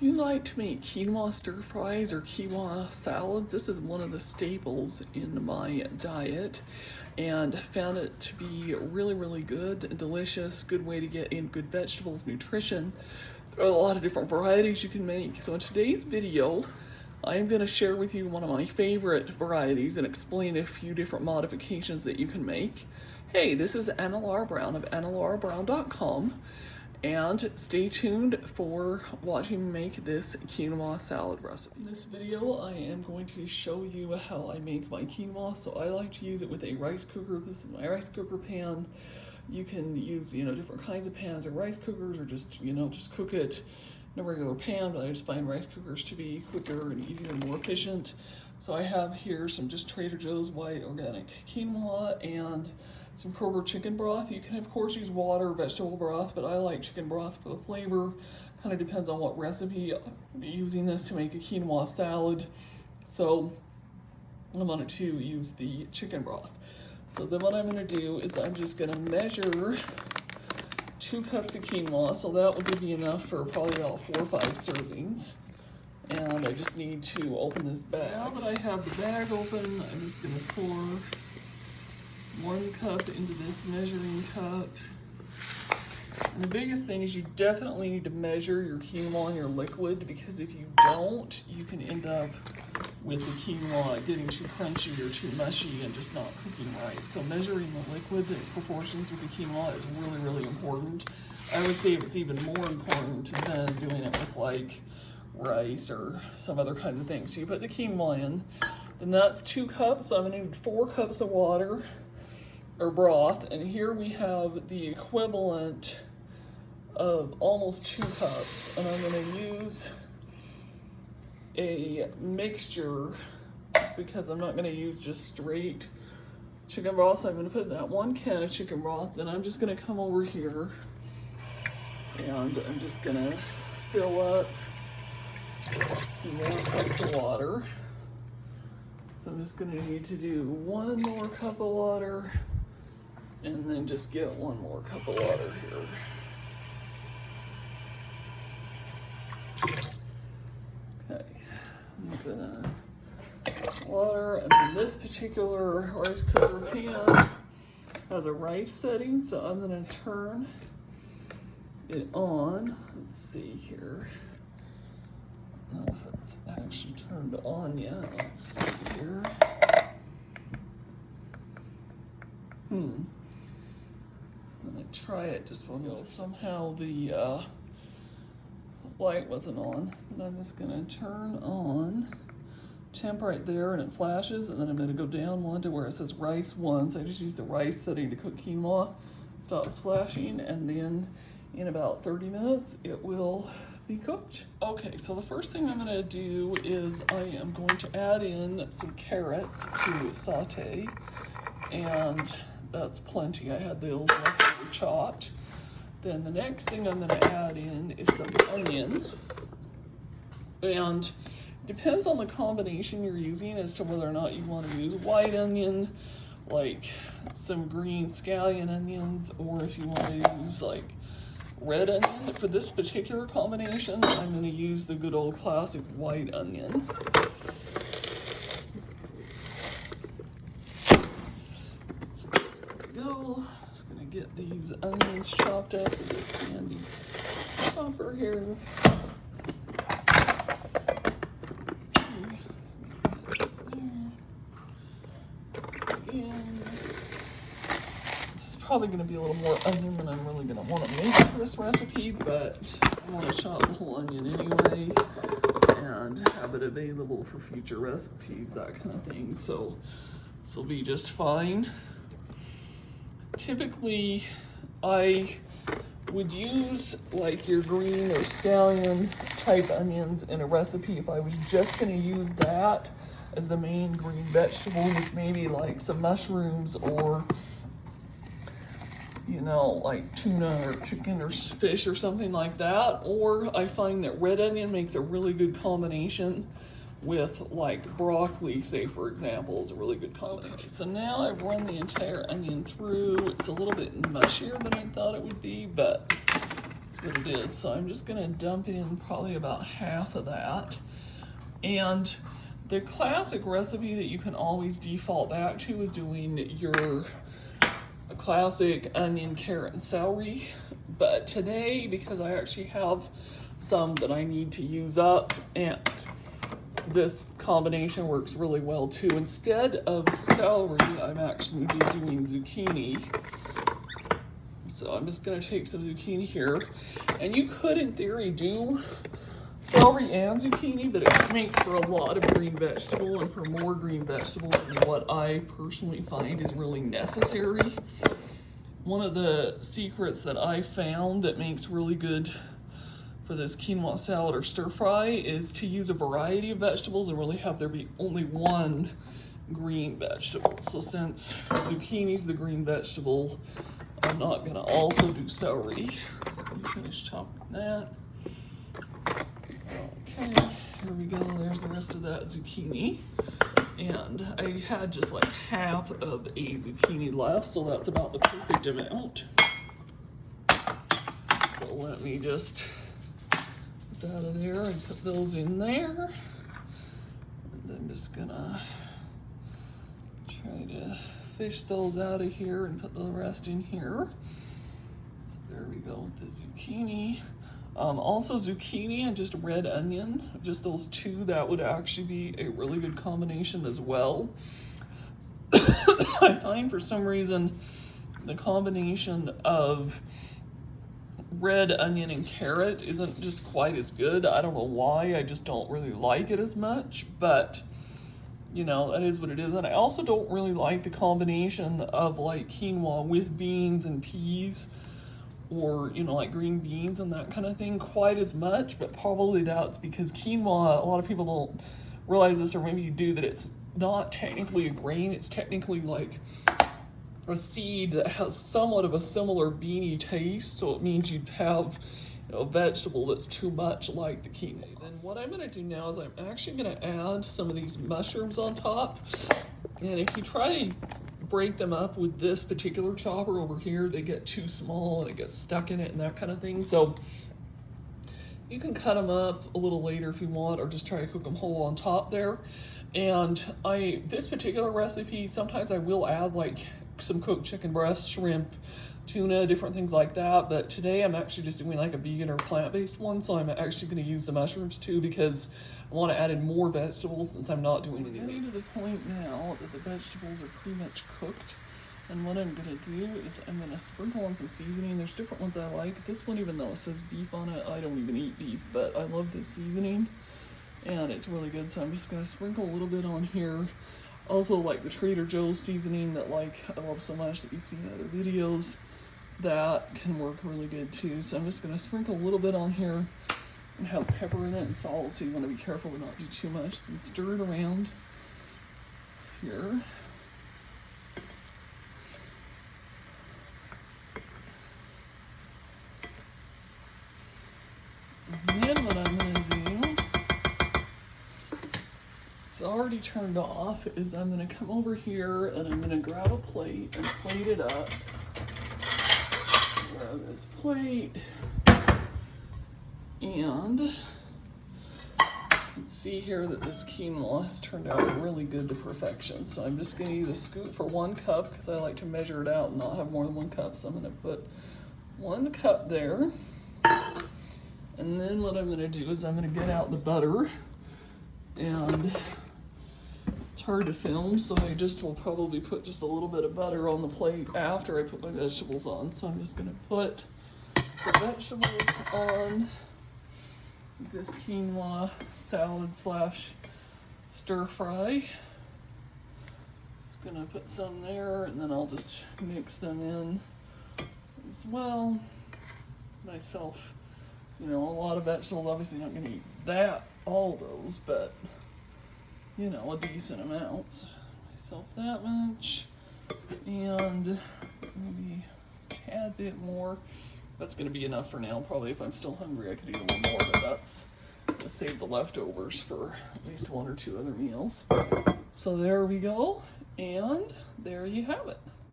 Do you like to make quinoa stir fries or quinoa salads? This is one of the staples in my diet and found it to be really good and delicious. Good way to get in good vegetables, nutrition. There are a lot of different varieties you can make. So in today's video, I'm going to share with you one of my favorite varieties and explain a few different modifications that you can make. Hey, this is Anna Laura Brown of annalaurabrown.com. And stay tuned for watching me make this quinoa salad recipe. In this video, I am going to show you how I make my quinoa. So I like to use it with a rice cooker. This is my rice cooker pan. You can use, different kinds of pans or rice cookers, or just cook it in a regular pan. But I just find rice cookers to be quicker and easier and more efficient. So I have here some just Trader Joe's white organic quinoa and some Kroger chicken broth. You can of course use water or vegetable broth, but I like chicken broth for the flavor. Kind of depends on what recipe. I'm using this to make a quinoa salad, so I wanted to use the chicken broth. So then what I'm going to do is I'm just going to measure 2 cups of quinoa, so that will give me enough for probably about 4 or 5 servings. And I just need to open this bag. Now that I have the bag open, I'm just going to pour 1 cup into this measuring cup. And the biggest thing is you definitely need to measure your quinoa and your liquid, because if you don't, you can end up with the quinoa getting too crunchy or too mushy and just not cooking right. So measuring the liquid proportions with the quinoa is really important. I would say it's even more important than doing it with like rice or some other kind of thing. So you put the quinoa in, then that's 2 cups. So I'm gonna need 4 cups of water or broth, and here we have the equivalent of almost 2 cups, and I'm going to use a mixture because I'm not going to use just straight chicken broth. So I'm going to put that 1 can of chicken broth, then I'm just going to come over here and I'm just going to fill up some more cups of water. So I'm just going to need to do 1 more cup of water, and then just get 1 more cup of water here. Okay, I'm gonna water, and then this particular rice cooker pan has a rice setting, so I'm gonna turn it on. Let's see here. I don't know if it's actually turned on yet. Let's see here. I'm gonna try it just one minute. Somehow the light wasn't on. And I'm just gonna turn on temp right there, and it flashes, and then I'm gonna go down 1 to where it says rice 1. So I just use the rice setting to cook quinoa. Stops flashing, and then in about 30 minutes it will be cooked. Okay, so the first thing I'm gonna do is I am going to add in some carrots to saute, and that's plenty. I had those leftover chopped. Then the next thing I'm gonna add in is some onion. And depends on the combination you're using as to whether or not you wanna use white onion, like some green scallion onions, or if you wanna use like red onion. For this particular combination, I'm gonna use the good old classic white onion. Just gonna get these onions chopped up with this handy chopper here. Again, this is probably gonna be a little more onion than I'm really gonna want to make for this recipe, but I want to chop the whole onion anyway and have it available for future recipes, that kind of thing. So this will be just fine. Typically, I would use like your green or scallion type onions in a recipe if I was just going to use that as the main green vegetable, with maybe like some mushrooms or like tuna or chicken or fish or something like that. Or I find that red onion makes a really good combination with like broccoli, say for example, is a really good combination. So now I've run the entire onion through. It's a little bit mushier than I thought it would be, but it's that it is. So I'm just gonna dump in probably about half of that. And the classic recipe that you can always default back to is doing your classic onion, carrot, and celery. But today, because I actually have some that I need to use up, and this combination works really well too. Instead of celery, I'm actually doing zucchini. So I'm just gonna take some zucchini here. And you could, in theory, do celery and zucchini, but it makes for a lot of green vegetable and for more green vegetable than what I personally find is really necessary. One of the secrets that I found that makes really good for this quinoa salad or stir fry is to use a variety of vegetables and really have there be only one green vegetable. So since zucchini's the green vegetable, I'm not gonna also do celery. So let me finish chopping that. Okay, here we go. There's the rest of that zucchini. And I had just like half of a zucchini left, so that's about the perfect amount. So let me just get out of there and put those in there. And I'm just gonna try to fish those out of here and put the rest in here. So there we go with the zucchini. Also zucchini and just red onion, just those two, that would actually be a really good combination as well. I find for some reason the combination of red onion and carrot isn't just quite as good. I don't know why, I just don't really like it as much, but you know, that is what it is. And I also don't really like the combination of like quinoa with beans and peas, or you know, like green beans and that kind of thing quite as much. But probably that's because quinoa, a lot of people don't realize this, or maybe you do, that it's not technically a grain, it's technically like a seed that has somewhat of a similar beany taste. So it means you'd have, you know, a vegetable that's too much like the quinoa. Then what I'm gonna do now is I'm actually gonna add some of these mushrooms on top. And if you try to break them up with this particular chopper over here, they get too small and it gets stuck in it and that kind of thing. So you can cut them up a little later if you want, or just try to cook them whole on top there. And this particular recipe, sometimes I will add like some cooked chicken breast, shrimp, tuna, different things like that. But today I'm actually just doing like a vegan or plant-based one, so I'm actually going to use the mushrooms too, because I want to add in more vegetables since I'm not doing anything. I'm getting to the point now that the vegetables are pretty much cooked, and what I'm going to do is I'm going to sprinkle on some seasoning. There's different ones I like. This one, even though it says beef on it, I don't even eat beef, but I love this seasoning and it's really good. So I'm just going to sprinkle a little bit on here. Also, like the Trader Joe's seasoning that I love so much that you see in other videos, that can work really good too. So I'm just going to sprinkle a little bit on here and have pepper in it and salt, so you want to be careful to not do too much. Then stir it around here. And then what I'm going to do, it's already turned off, is I'm going to come over here and I'm going to grab a plate and plate it up. Grab this plate, and you can see here that this quinoa has turned out really good to perfection. So I'm just going to use a scoop for 1 cup because I like to measure it out and not have more than 1 cup. So I'm going to put 1 cup there. And then what I'm going to do is I'm going to get out the butter, and it's hard to film, so I just will probably put just a little bit of butter on the plate after I put my vegetables on. So I'm just going to put the vegetables on this quinoa salad slash stir fry. Just going to put some there, and then I'll just mix them in as well myself. You know, a lot of vegetables, obviously not going to eat all those, but you know, a decent amount. So myself that much, and maybe a tad bit more. That's going to be enough for now. Probably if I'm still hungry, I could eat a little more, but that's going to save the leftovers for at least 1 or 2 other meals. So there we go, and there you have it.